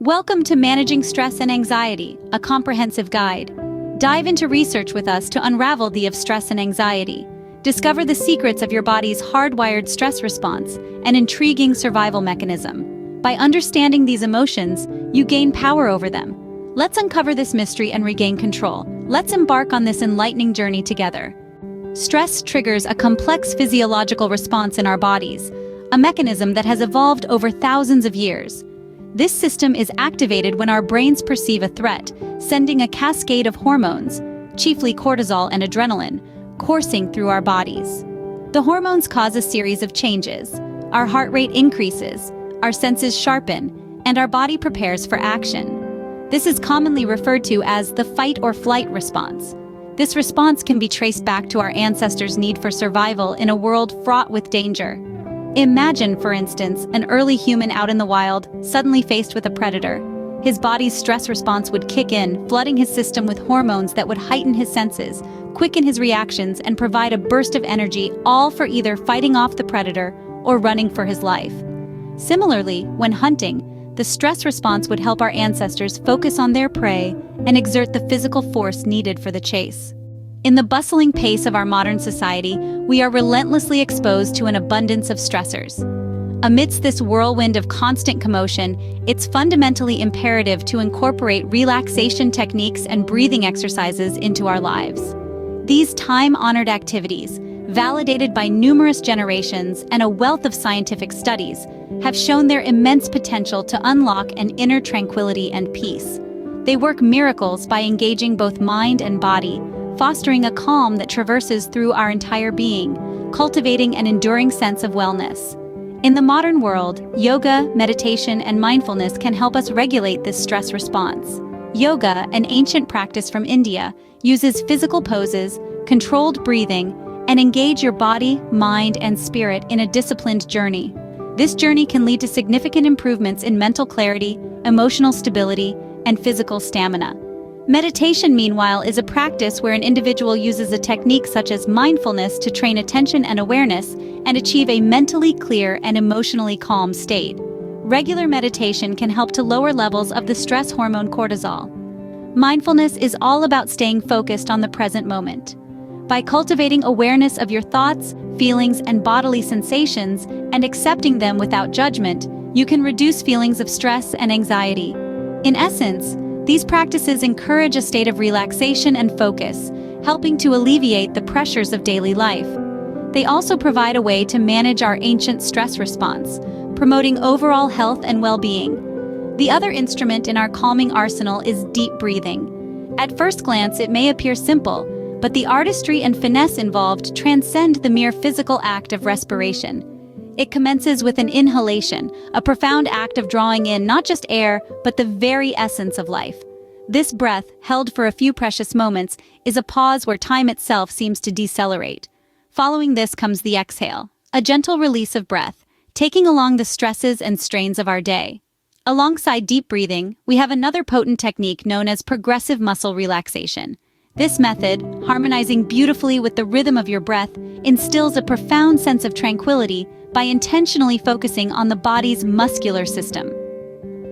Welcome to Managing Stress and Anxiety, a comprehensive guide. Dive into research with us to unravel the of stress and anxiety. Discover the secrets of your body's hardwired stress response, an intriguing survival mechanism. By understanding these emotions, you gain power over them. Let's uncover this mystery and regain control. Let's embark on this enlightening journey together. Stress triggers a complex physiological response in our bodies, a mechanism that has evolved over thousands of years. This system is activated when our brains perceive a threat, sending a cascade of hormones, chiefly cortisol and adrenaline, coursing through our bodies. The hormones cause a series of changes. Our heart rate increases, our senses sharpen, and our body prepares for action. This is commonly referred to as the fight or flight response. This response can be traced back to our ancestors' need for survival in a world fraught with danger. Imagine, for instance, an early human out in the wild, suddenly faced with a predator. His body's stress response would kick in, flooding his system with hormones that would heighten his senses, quicken his reactions, and provide a burst of energy, all for either fighting off the predator or running for his life. Similarly, when hunting, the stress response would help our ancestors focus on their prey and exert the physical force needed for the chase. In the bustling pace of our modern society, we are relentlessly exposed to an abundance of stressors. Amidst this whirlwind of constant commotion, it's fundamentally imperative to incorporate relaxation techniques and breathing exercises into our lives. These time-honored activities, validated by numerous generations and a wealth of scientific studies, have shown their immense potential to unlock an inner tranquility and peace. They work miracles by engaging both mind and body, fostering a calm that traverses through our entire being, cultivating an enduring sense of wellness. In the modern world, yoga, meditation, and mindfulness can help us regulate this stress response. Yoga, an ancient practice from India, uses physical poses, controlled breathing, and engage your body, mind, and spirit in a disciplined journey. This journey can lead to significant improvements in mental clarity, emotional stability, and physical stamina. Meditation, meanwhile, is a practice where an individual uses a technique such as mindfulness to train attention and awareness and achieve a mentally clear and emotionally calm state. Regular meditation can help to lower levels of the stress hormone cortisol. Mindfulness is all about staying focused on the present moment. By cultivating awareness of your thoughts, feelings, and bodily sensations and accepting them without judgment, you can reduce feelings of stress and anxiety. In essence, these practices encourage a state of relaxation and focus, helping to alleviate the pressures of daily life. They also provide a way to manage our ancient stress response, promoting overall health and well-being. The other instrument in our calming arsenal is deep breathing. At first glance, it may appear simple, but the artistry and finesse involved transcend the mere physical act of respiration. It commences with an inhalation, a profound act of drawing in not just air, but the very essence of life. This breath, held for a few precious moments, is a pause where time itself seems to decelerate. Following this comes the exhale, a gentle release of breath, taking along the stresses and strains of our day. Alongside deep breathing, we have another potent technique known as progressive muscle relaxation. This method, harmonizing beautifully with the rhythm of your breath, instills a profound sense of tranquility by intentionally focusing on the body's muscular system.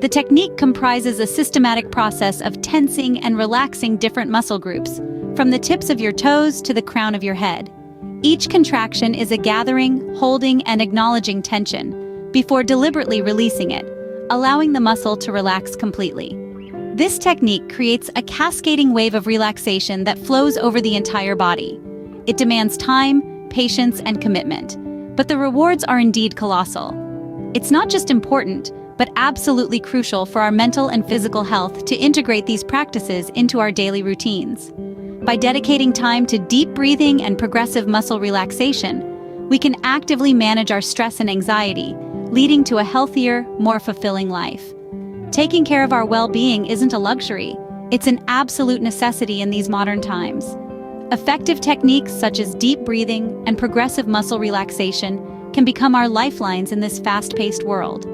The technique comprises a systematic process of tensing and relaxing different muscle groups, from the tips of your toes to the crown of your head. Each contraction is a gathering, holding, and acknowledging tension, before deliberately releasing it, allowing the muscle to relax completely. This technique creates a cascading wave of relaxation that flows over the entire body. It demands time, patience, and commitment, but the rewards are indeed colossal. It's not just important, but absolutely crucial for our mental and physical health to integrate these practices into our daily routines. By dedicating time to deep breathing and progressive muscle relaxation, we can actively manage our stress and anxiety, leading to a healthier, more fulfilling life. Taking care of our well-being isn't a luxury, it's an absolute necessity in these modern times. Effective techniques such as deep breathing and progressive muscle relaxation can become our lifelines in this fast-paced world.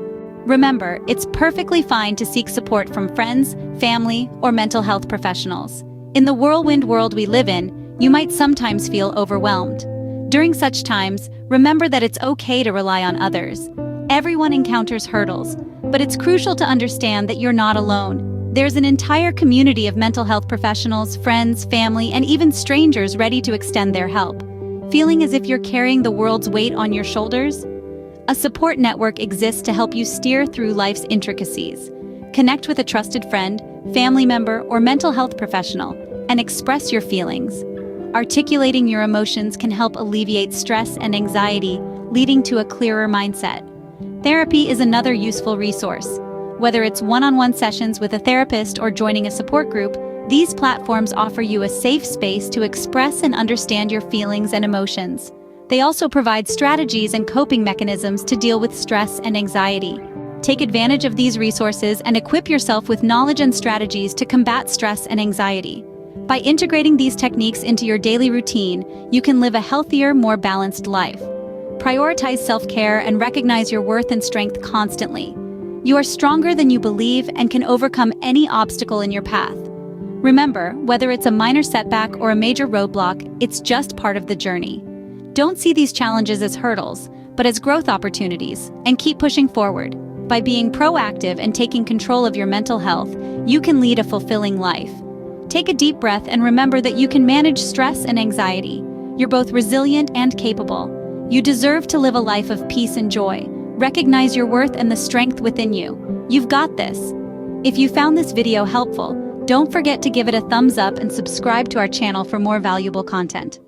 Remember, it's perfectly fine to seek support from friends, family, or mental health professionals. In the whirlwind world we live in, you might sometimes feel overwhelmed. During such times, remember that it's okay to rely on others. Everyone encounters hurdles, But it's crucial to understand that you're not alone. There's an entire community of mental health professionals, friends, family, and even strangers ready to extend their help. Feeling as if you're carrying the world's weight on your shoulders? A support network exists to help you steer through life's intricacies. Connect with a trusted friend, family member, or mental health professional and express your feelings. Articulating your emotions can help alleviate stress and anxiety, leading to a clearer mindset. Therapy is another useful resource. Whether it's one-on-one sessions with a therapist or joining a support group, these platforms offer you a safe space to express and understand your feelings and emotions. They also provide strategies and coping mechanisms to deal with stress and anxiety. Take advantage of these resources and equip yourself with knowledge and strategies to combat stress and anxiety. By integrating these techniques into your daily routine, you can live a healthier, more balanced life. Prioritize self-care and recognize your worth and strength constantly. You are stronger than you believe and can overcome any obstacle in your path. Remember, whether it's a minor setback or a major roadblock, it's just part of the journey. Don't see these challenges as hurdles, but as growth opportunities, and keep pushing forward. By being proactive and taking control of your mental health, you can lead a fulfilling life. Take a deep breath and remember that you can manage stress and anxiety. You're both resilient and capable. You deserve to live a life of peace and joy. Recognize your worth and the strength within you. You've got this. If you found this video helpful, don't forget to give it a thumbs up and subscribe to our channel for more valuable content.